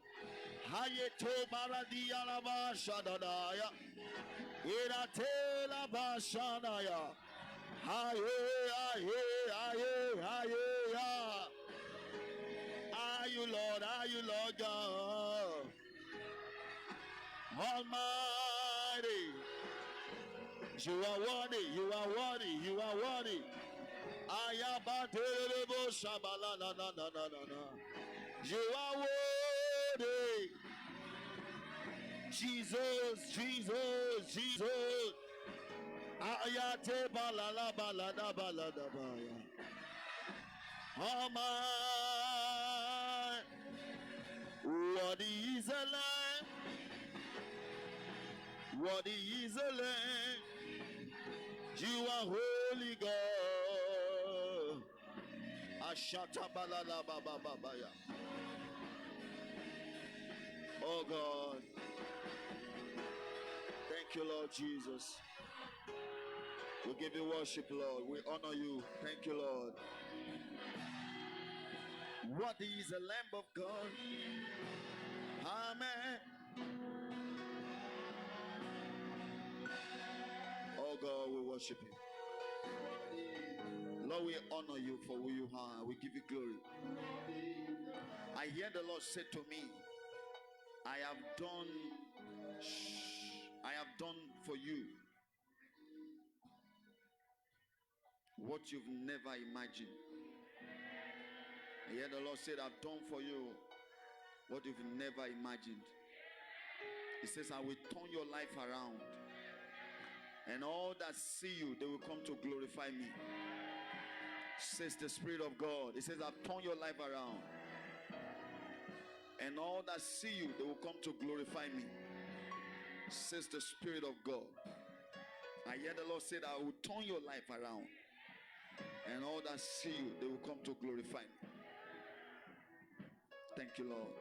Hayeto baladia lava shadadaya. Iratela bashanaya. Aye, aye, aye, aye. Are you Lord? Are you Lord God Almighty? You are worthy. You are worthy. You are worthy. Ayabadelebo shabala na na na na na na. You are worthy. Jesus, Jesus, Jesus. Ayate balala balada balada baya. Amen. What is a lamb? What is a lamb? You are holy God. Ashata balala baba babaya. Oh God. Thank you, Lord Jesus. We give you worship, Lord. We honor you. Thank you, Lord. What is the Lamb of God? Amen. Oh God, we worship you. Lord, we honor you for who you are. We give you glory. I hear the Lord say to me, I have done for you what you've never imagined. I hear the Lord said, I've done for you what you've never imagined. He says, I will turn your life around. And all that see you, they will come to glorify me. Says the Spirit of God. He says, I've turned your life around. And all that see you, they will come to glorify me. Says the Spirit of God. I hear the Lord said, I will turn your life around. And all that see you, they will come to glorify me. Thank you, Lord.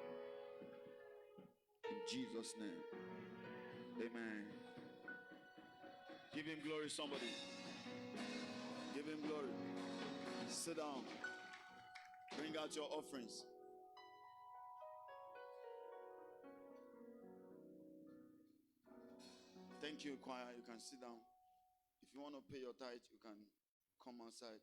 In Jesus' name. Amen. Give him glory, somebody. Give him glory. Sit down. Bring out your offerings. Thank you, choir. You can sit down. If you want to pay your tithe, you can come outside.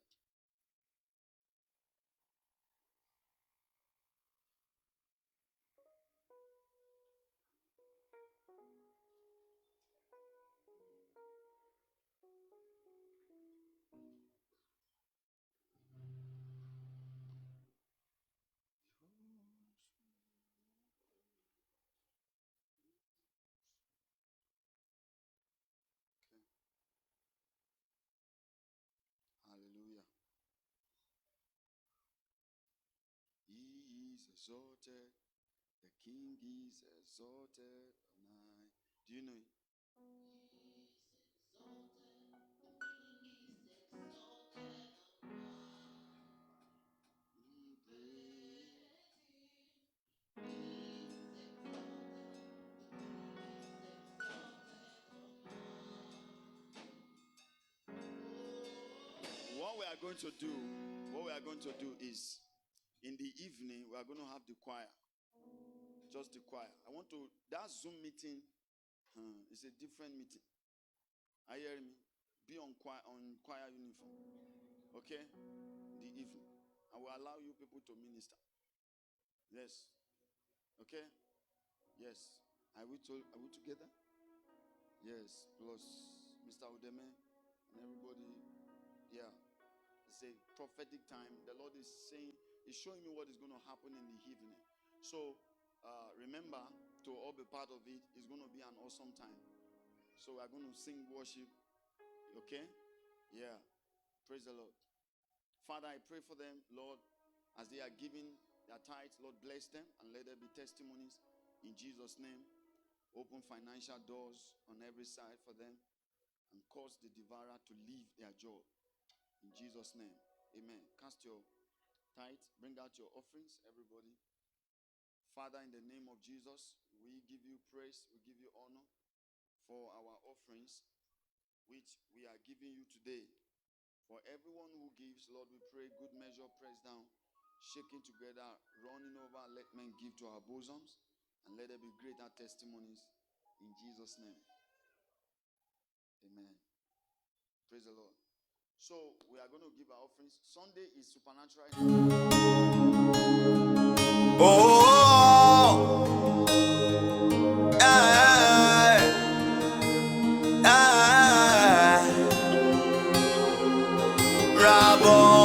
Hallelujah. He is exalted. The King is exalted on high. Do you know it? What we are going to do is, in the evening, we are going to have the choir. Just the choir. That Zoom meeting, it's a different meeting. Are you hearing me? Be on choir uniform. Okay? The evening. I will allow you people to minister. Yes. Okay? Yes. Are we together? Yes. Plus Mr. Udeme and everybody. Yeah. It's a prophetic time. The Lord is showing me what is going to happen in the evening. So remember to all be part of it. It's going to be an awesome time. So we're going to sing worship. Okay? Yeah. Praise the Lord. Father, I pray for them, Lord, as they are giving their tithes. Lord, bless them and let there be testimonies in Jesus' name. Open financial doors on every side for them and cause the devourer to leave their job. In Jesus' name, amen. Cast your tithe, bring out your offerings, everybody. Father, in the name of Jesus, we give you praise, we give you honor for our offerings, which we are giving you today. For everyone who gives, Lord, we pray, good measure, pressed down, shaking together, running over, let men give to our bosoms, and let there be greater testimonies in Jesus' name. Amen. Praise the Lord. So we are going to give our offerings. Sunday is supernatural. Oh, Rabo.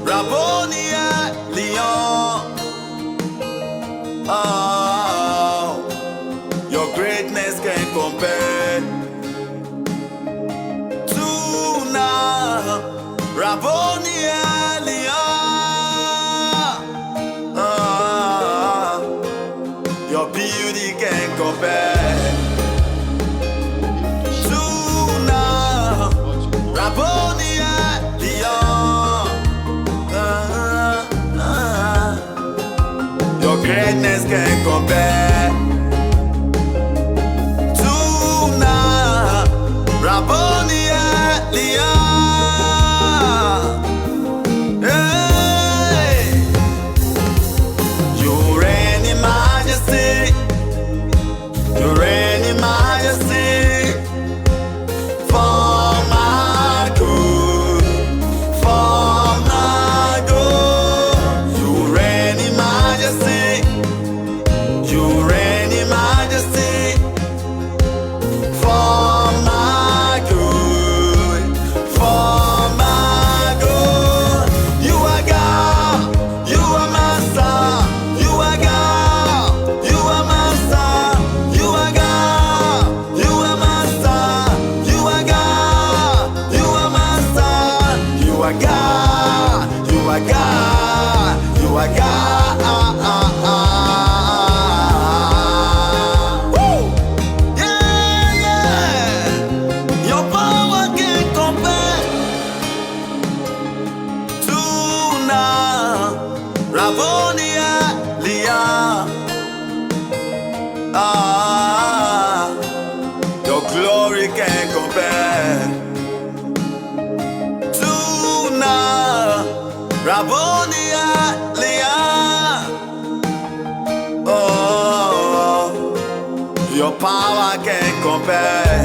Rabonia Leon. Oh, your greatness can compare to now. Rabonia Leon. Oh, your beauty can compare to now. Rabonia Leon. Your greatness can compare to now. Rabonia Leon. Hey. You reign in majesty. You reign in majesty. For my good. For my good. You reign in majesty. You reign in majesty. For my good. For my good. You are God. You are master. You are God. You are master. You are God. You are master. You are God. You are master. You are God. You are God. You are God. Woo! Yeah, yeah. Your power can compare to now. Rabonia Leon. Ah, your glory can compare to now. Rabonia Leon. Oh, your power can compare